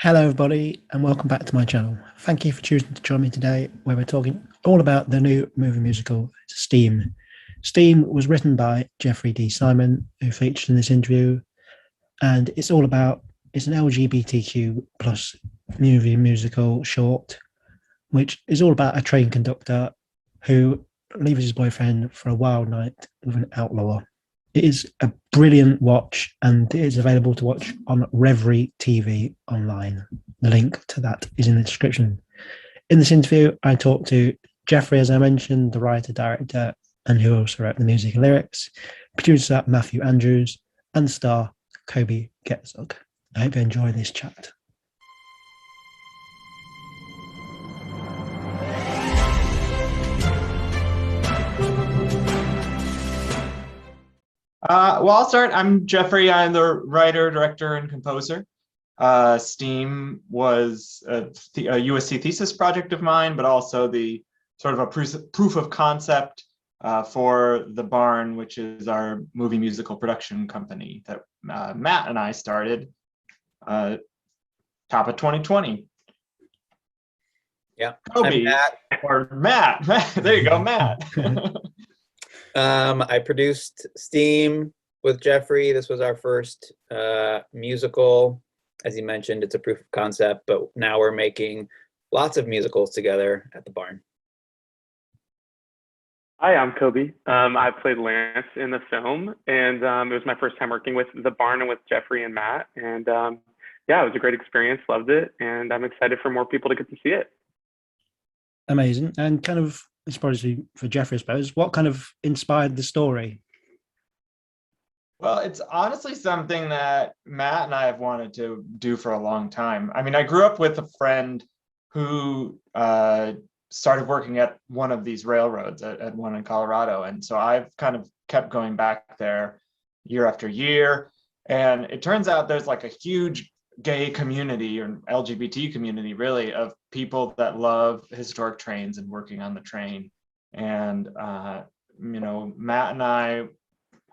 Hello, everybody, and welcome back to my channel. Thank you for choosing to join me today, where we're talking all about the new movie musical, Steam. Steam was written by Jeffrey D. Simon, who featured in this interview, and it's an LGBTQ plus movie musical short, which is all about a train conductor who leaves his boyfriend for a wild night with an outlaw. It is a brilliant watch, and it is available to watch on Revry TV online. The link to that is in the description. In this interview, I talked to Jeffrey, as I mentioned, the writer, director, and who also wrote the music and lyrics, producer Matthew Andrews, and star Coby Getzug. I hope you enjoy this chat. I'll start. I'm Jeffrey. I'm the writer, director, and composer. Steam was a USC thesis project of mine, but also the sort of a proof of concept for The Barn, which is our movie musical production company that Matt and I started top of 2020. Yeah, Coby, Matt. There you go, Matt. I produced Steam with Jeffrey. This was our first musical. As you mentioned, it's a proof of concept, but now we're making lots of musicals together at the Barn. Hi, I'm Coby. I played Lance in the film, and it was my first time working with the Barn and with Jeffrey and Matt. And yeah, it was a great experience. Loved it, and I'm excited for more people to get to see it. Amazing. And kind of, it's probably for Jeffrey, I suppose, what kind of inspired the story? Well, it's honestly something that Matt and I have wanted to do for a long time. I mean, I grew up with a friend who started working at one of these railroads at one in Colorado. And so I've kind of kept going back there year after year. And it turns out there's like a huge gay community or LGBT community, really, of people that love historic trains and working on the train. And, Matt and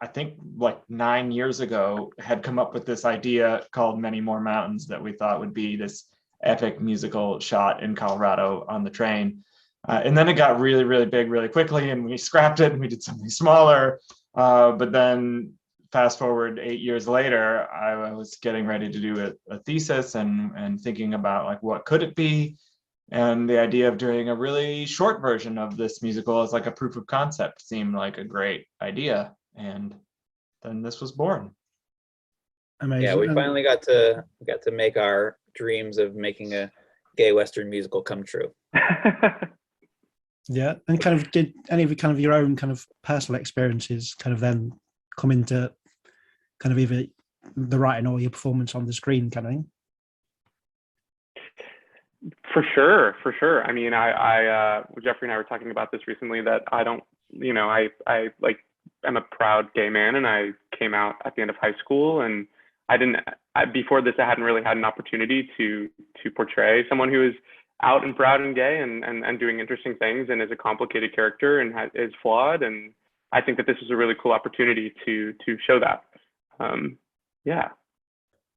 I think like 9 years ago, had come up with this idea called Many More Mountains that we thought would be this epic musical shot in Colorado on the train. And then it got really, really big really quickly, and we scrapped it and we did something smaller. But then fast forward 8 years later, I was getting ready to do a thesis and thinking about like, what could it be? And the idea of doing a really short version of this musical as like a proof of concept seemed like a great idea. And then this was born. Amazing. Yeah, we finally got to make our dreams of making a gay Western musical come true. Yeah, and kind of, did any of your own kind of personal experiences kind of then come into kind of either the writing or your performance on the screen kind of thing? For sure. I mean, I Jeffrey and I were talking about this recently, that I don't, I'm a proud gay man, and I came out at the end of high school, and before this, I hadn't really had an opportunity to portray someone who is out and proud and gay and doing interesting things and is a complicated character and is flawed. And I think that this is a really cool opportunity to show that. Yeah.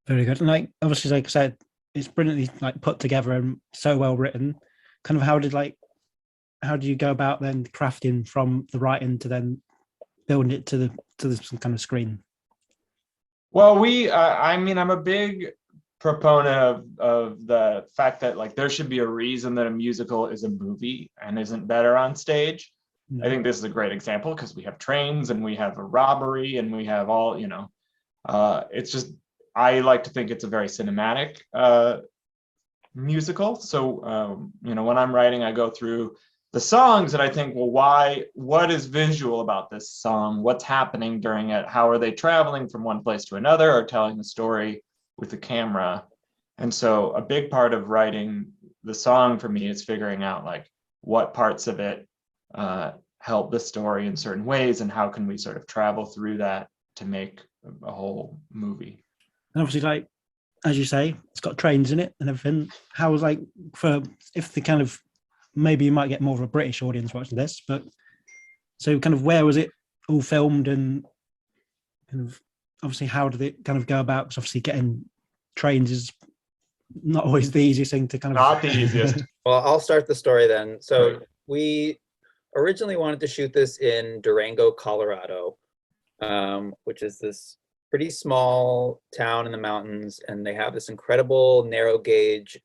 Very good. And like, obviously, like I said, it's brilliantly like put together and so well written. Kind of how do you go about then crafting from the writing to then building it to the kind of screen? Well, I'm a big proponent of the fact that like there should be a reason that a musical is a movie and isn't better on stage. I think this is a great example because we have trains and we have a robbery and we have all, it's just, I like to think it's a very cinematic musical. So, when I'm writing, I go through the songs and I think, well, what is visual about this song? What's happening during it? How are they traveling from one place to another or telling the story with the camera? And so a big part of writing the song for me is figuring out like what parts of it help the story in certain ways and how can we sort of travel through that to make a whole movie. And obviously, like, as you say, it's got trains in it and everything. How was like, if the kind of, maybe you might get more of a British audience watching this, but so kind of where was it all filmed, and kind of obviously how did it kind of go about? Because obviously getting trains is not always the easiest thing to kind of. Not the easiest. Well, I'll start the story then. So we originally wanted to shoot this in Durango, Colorado, which is this pretty small town in the mountains, and they have this incredible narrow gauge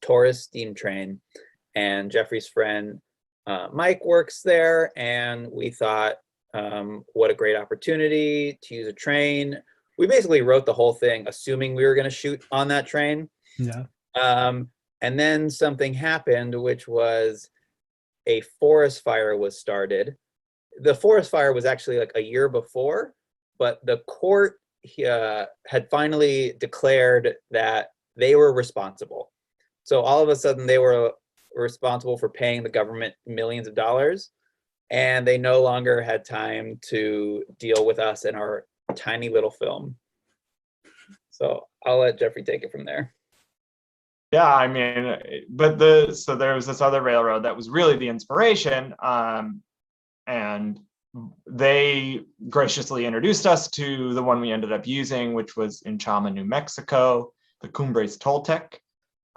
tourist steam train. And Jeffrey's friend Mike works there, and we thought, what a great opportunity to use a train. We basically wrote the whole thing assuming we were going to shoot on that train. Yeah. And then something happened, which was a forest fire was started. The forest fire was actually like a year before, but the court had finally declared that they were responsible. So all of a sudden they were responsible for paying the government millions of dollars, and they no longer had time to deal with us and our tiny little film. So I'll let Jeffrey take it from there. Yeah, I mean, but so there was this other railroad that was really the inspiration, and they graciously introduced us to the one we ended up using, which was in Chama, New Mexico, the Cumbres Toltec.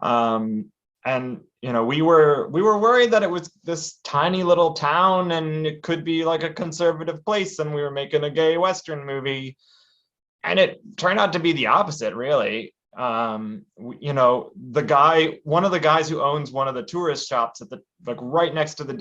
And we were worried that it was this tiny little town and it could be like a conservative place, and we were making a gay Western movie, and it turned out to be the opposite, really. One of the guys who owns one of the tourist shops at right next to the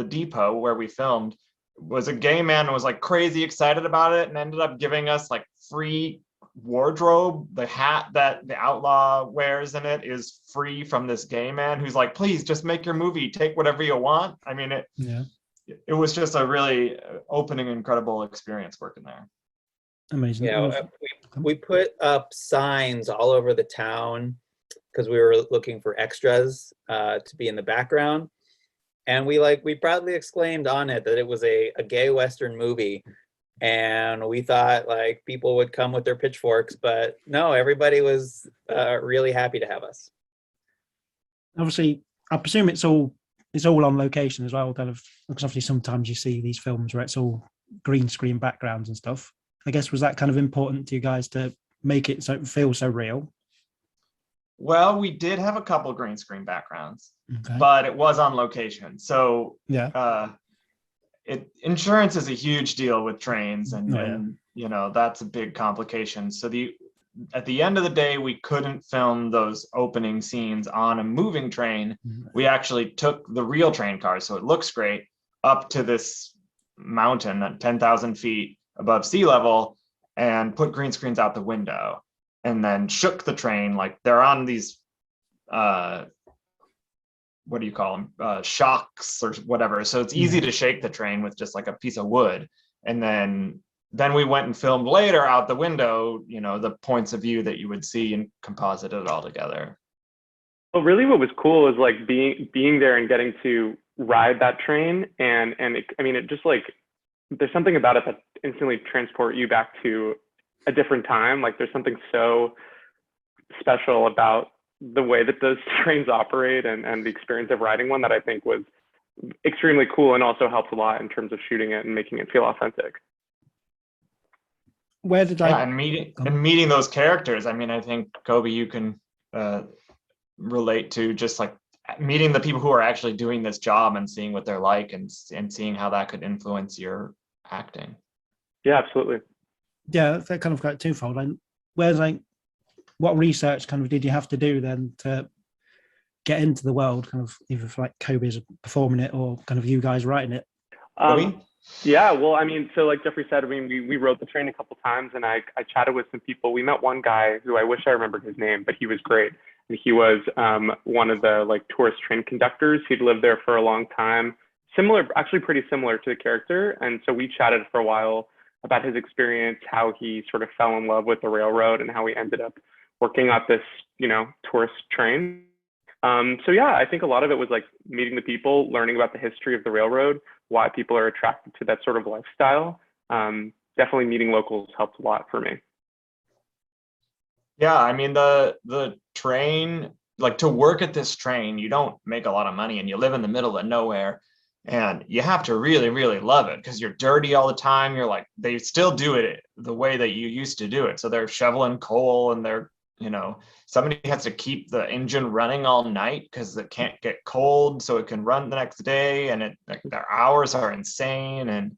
depot where we filmed was a gay man and was like crazy excited about it, and ended up giving us like free wardrobe. The hat that the outlaw wears in it is free from this gay man who's like, please just make your movie, take whatever you want. I mean, it was just a really opening, incredible experience working there. Amazing. Yeah, we put up signs all over the town because we were looking for extras to be in the background, and we proudly exclaimed on it that it was a gay Western movie, and we thought like people would come with their pitchforks, but no, everybody was really happy to have us. Obviously, I presume it's all on location as well, kind of, because obviously sometimes you see these films where it's all green screen backgrounds and stuff. I guess, was that kind of important to you guys to make it so it feels so real? Well, we did have a couple green screen backgrounds, okay, but it was on location. So yeah, insurance is a huge deal with trains, and, and that's a big complication. So at the end of the day, we couldn't film those opening scenes on a moving train. Mm-hmm. We actually took the real train cars, so it looks great, up to this mountain at 10,000 feet above sea level, and put green screens out the window, and then shook the train like they're on these what do you call them, shocks or whatever, so it's easy to shake the train with just like a piece of wood. And then we went and filmed later out the window, the points of view that you would see, and composited it all together. Well, really what was cool is like being there and getting to ride that train, and it just like, there's something about it that instantly transport you back to a different time. Like there's something so special about the way that those trains operate and the experience of riding one that I think was extremely cool, and also helped a lot in terms of shooting it and making it feel authentic. Where did and meeting those characters. I mean, I think Coby, you can relate to just like meeting the people who are actually doing this job and seeing what they're like, and seeing how that could influence your acting. Yeah, absolutely. Yeah, that kind of got twofold. And what research kind of did you have to do then to get into the world, kind of either for like Coby's performing it or kind of you guys writing it? Yeah, well, I mean, so like Jeffrey said, I mean, we rode the train a couple times, and I chatted with some people. We met one guy who I wish I remembered his name, but he was great. And he was one of the like tourist train conductors. He'd lived there for a long time. Actually pretty similar to the character. And so we chatted for a while about his experience, how he sort of fell in love with the railroad, and how he ended up working at this, tourist train. So yeah, I think a lot of it was like meeting the people, learning about the history of the railroad, why people are attracted to that sort of lifestyle. Definitely meeting locals helped a lot for me. Yeah, I mean, the train, like to work at this train, you don't make a lot of money, and you live in the middle of nowhere, and you have to really, really love it, because you're dirty all the time. You're like, they still do it the way that you used to do it. So they're shoveling coal, and they're you know, somebody has to keep the engine running all night because it can't get cold, so it can run the next day, and like their hours are insane. And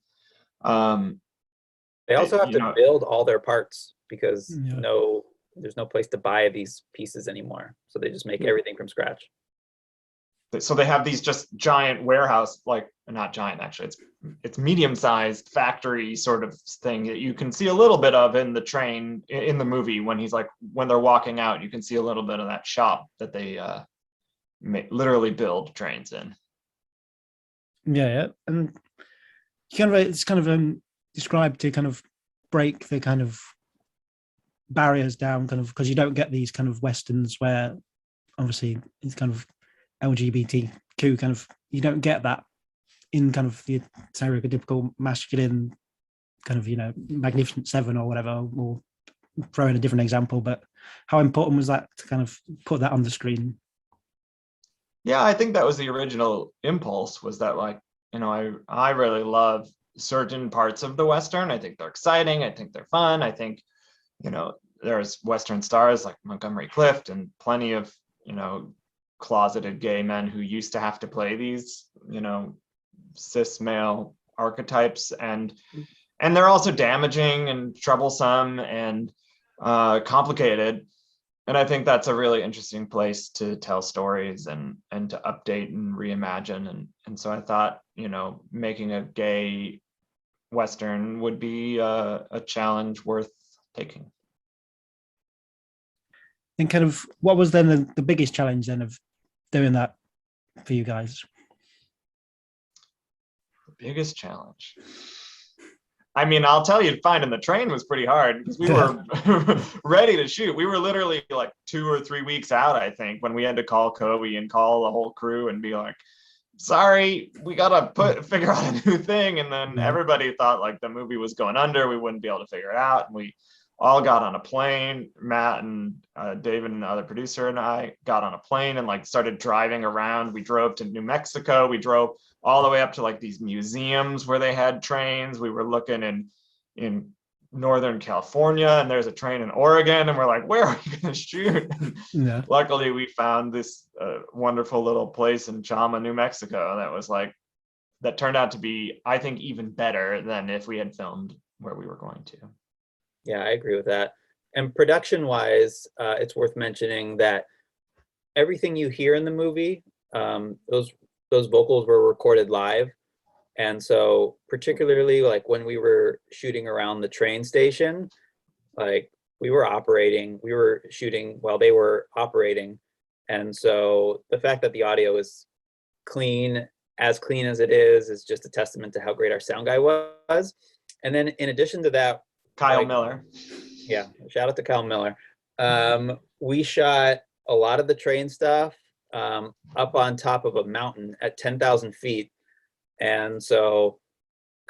They also have you to know, build all their parts because Yeah. there's no place to buy these pieces anymore. So they just make everything from scratch. so they have these just giant warehouse, like not giant actually, it's medium-sized factory sort of thing that you can see a little bit of in the train in the movie. When he's like, when they're walking out, you can see a little bit of that shop that they literally build trains in. Yeah, and it's kind of described to kind of break the kind of barriers down, kind of, because you don't get these kind of westerns where obviously it's kind of LGBTQ kind of, you don't get that in kind of the stereotypical masculine kind of, you know, Magnificent Seven or whatever, or throw in a different example. But how important was that to kind of put that on the screen? Yeah, I think that was the original impulse, was that, like, you know, I really love certain parts of the Western. I think they're exciting. I think they're fun. I think, you know, there's Western stars like Montgomery Clift and plenty of, you know, closeted gay men who used to have to play these, you know, cis male archetypes, and they're also damaging and troublesome and complicated. And I think that's a really interesting place to tell stories and to update and reimagine. And so I thought, you know, making a gay Western would be a challenge worth taking. And kind of, what was then the biggest challenge then of doing that for you guys? The biggest challenge, I mean, I'll tell you, finding the train was pretty hard because we were ready to shoot. We were literally like 2 or 3 weeks out, I think, when we had to call Coby and call the whole crew and be like, sorry, we gotta figure out a new thing. And then everybody thought like the movie was going under, we wouldn't be able to figure it out. And we all got on a plane. Matt and David and the other producer and I got on a plane and like started driving around. We drove to New Mexico. We drove all the way up to like these museums where they had trains. We were looking in Northern California, and there's a train in Oregon, and we're like, where are we going to shoot? Yeah. Luckily, we found this wonderful little place in Chama, New Mexico, that turned out to be, I think, even better than if we had filmed where we were going to. Yeah, I agree with that. And production-wise, it's worth mentioning that everything you hear in the movie, those vocals were recorded live. And so particularly like when we were shooting around the train station, like we were shooting while they were operating. And so the fact that the audio is clean as it is just a testament to how great our sound guy was. And then in addition to that, Kyle Miller. Yeah, shout out to Kyle Miller. We shot a lot of the train stuff up on top of a mountain at 10,000 feet. And so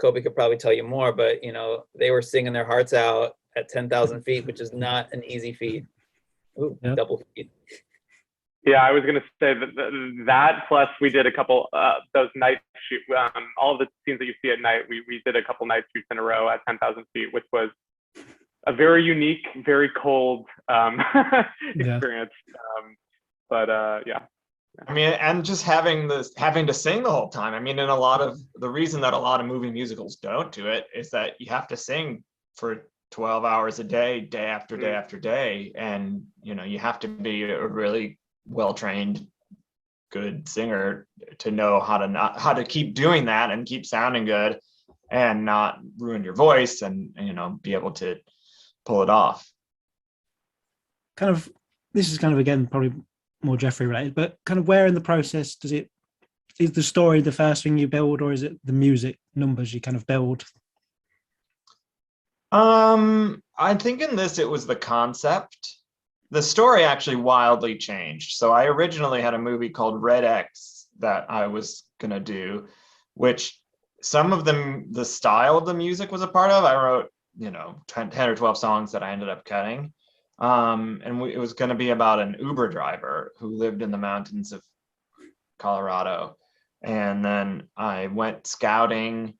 Coby could probably tell you more, but you know, they were singing their hearts out at 10,000 feet, which is not an easy feat. Ooh, yeah. Double feat. Yeah, I was going to say that plus we did a couple those night shoot, all of the scenes that you see at night, we did a couple night shoots in a row at 10,000 feet, which was a very unique, very cold experience. Yeah. I mean, and just having to sing the whole time. I mean, and the reason that a lot of movie musicals don't do it is that you have to sing for 12 hours a day, day after day after day. And, you know, you have to be a really well-trained, good singer to know how to keep doing that and keep sounding good and not ruin your voice and, you know, be able to pull it off. Kind of, this is kind of, again, probably more Jeffrey related, but kind of where in the process is the story the first thing you build, or is it the music numbers you kind of build? I think in this it was the concept. The story actually wildly changed. So I originally had a movie called Red X that I was gonna do, which some of the style of the music was a part of. I wrote, you know, 10 or 12 songs that I ended up cutting. It was going to be about an Uber driver who lived in the mountains of Colorado. And then I went scouting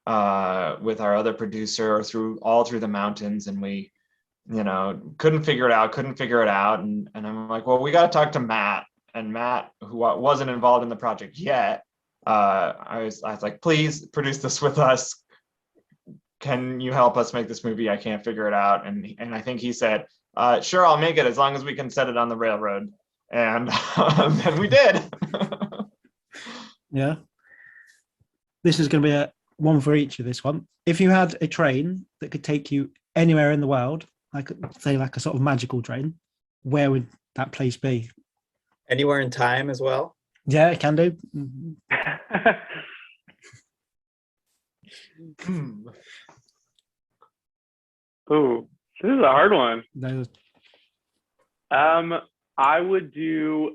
with our other producer through the mountains, and we couldn't figure it out. And I'm like, well, we got to talk to Matt. And Matt, who wasn't involved in the project yet, I was like, please produce this with us. Can you help us make this movie? I can't figure it out. And I think he said, sure, I'll make it as long as we can set it on the railroad. And then we did. Yeah. This is going to be a one for each of this one. If you had a train that could take you anywhere in the world, like say like a sort of magical train, where would that place be? Anywhere in time as well? Yeah, it can do. Ooh, this is a hard one. No. I would do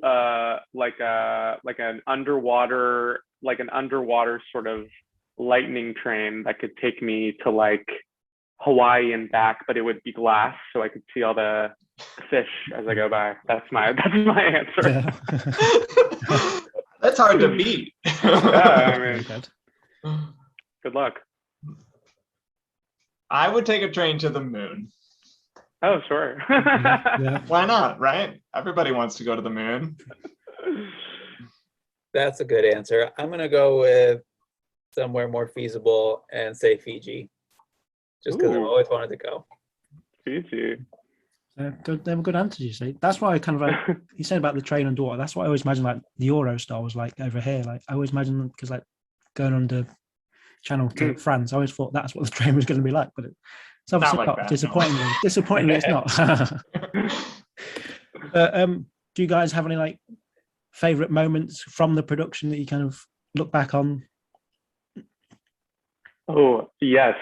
like an underwater sort of lightning train that could take me to like Hawaii and back, but it would be glass, so I could see all the fish as I go by. That's my answer. Yeah. That's hard to beat. Yeah, I mean, good luck. I would take a train to the moon. Oh, sure. Yeah. Why not, right? Everybody wants to go to the moon. That's a good answer. I'm going to go with somewhere more feasible and say Fiji, just because I've Ooh. always wanted to go. Fiji. They were good answers, you see. That's why I kind of like, you said about the train underwater, that's what I always imagine like the Eurostar was like over here. Like I always imagine, because like going under channel to France, I always thought that's what the train was going to be like, but it's obviously Not like not. that, Disappointingly, no. disappointingly it's not. Do you guys have any like favorite moments from the production that you kind of look back on? Oh, yes,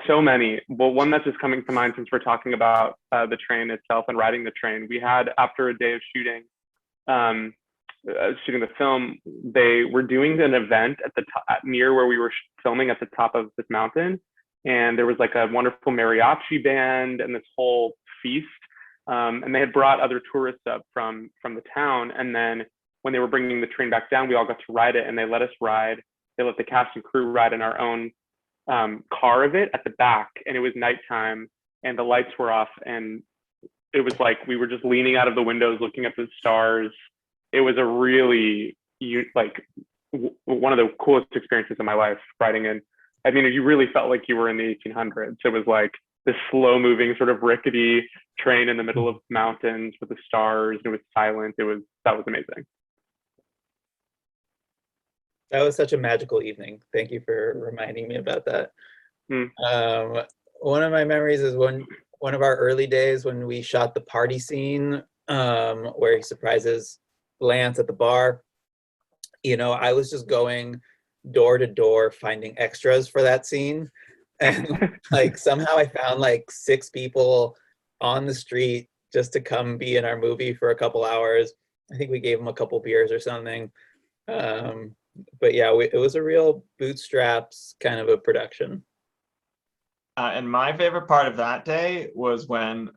so many. Well, one that's just coming to mind since we're talking about the train itself and riding the train. We had, after a day of shooting the film, they were doing an event at the top, near where we were filming at the top of this mountain. And there was like a wonderful mariachi band and this whole feast. And they had brought other tourists up from the town. And then when they were bringing the train back down, we all got to ride it, and they let us ride. They let the cast and crew ride in our own car of it at the back. And it was nighttime and the lights were off. And it was like, we were just leaning out of the windows, looking at the stars. It was a really, one of the coolest experiences of my life riding in. I mean, you really felt like you were in the 1800s. It was like this slow moving sort of rickety train in the middle of mountains with the stars. It was silent. That was amazing. That was such a magical evening. Thank you for reminding me about that. One of my memories is one of our early days when we shot the party scene where he surprises Lance at the bar. You know, I was just going door to door finding extras for that scene, and like somehow I found like 6 people on the street just to come be in our movie for a couple hours. I think we gave them a couple beers or something. But yeah, it was a real bootstraps kind of a production. And my favorite part of that day was when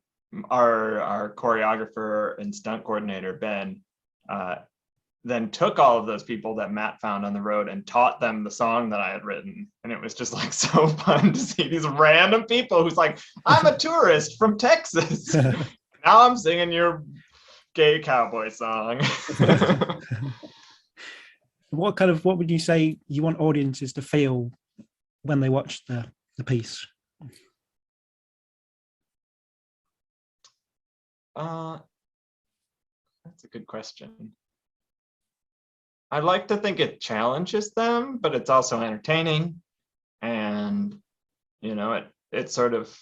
our choreographer and stunt coordinator, Ben, then took all of those people that Matt found on the road and taught them the song that I had written. And it was just like so fun to see these random people who's like, I'm a tourist from Texas. Now I'm singing your gay cowboy song. What would you say you want audiences to feel when they watch the piece? That's a good question. I like to think it challenges them, but it's also entertaining. And, you know, it's sort of,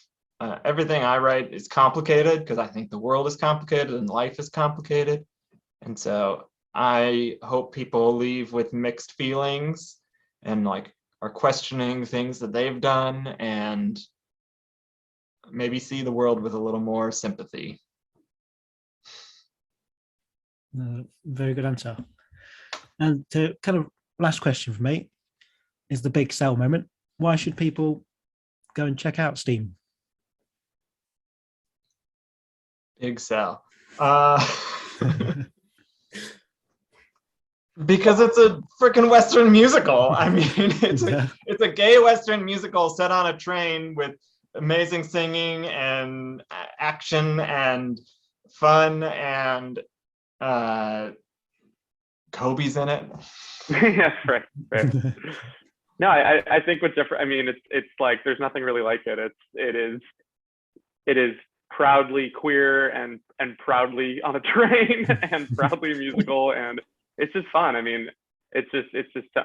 everything I write is complicated because I think the world is complicated and life is complicated. And so I hope people leave with mixed feelings and like are questioning things that they've done and maybe see the world with a little more sympathy. Very good answer. And to kind of last question for me is the big sell moment. Why should people go and check out Steam? Big sell. Because it's a freaking Western musical. I mean, it's a gay Western musical set on a train with amazing singing and action and fun, and Coby's in it. Yes, right. No, I think with Jeffrey, I mean, it's like there's nothing really like it. It is proudly queer and proudly on a train and proudly musical, and it's just fun. I mean, it's just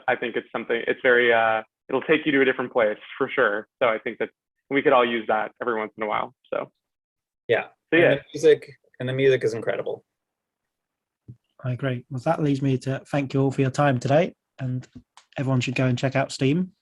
I think it's something. It's very it'll take you to a different place for sure. So I think that we could all use that every once in a while. So yeah, so yeah. The music is incredible. I agree. Well, that leads me to thank you all for your time today, and everyone should go and check out Steam.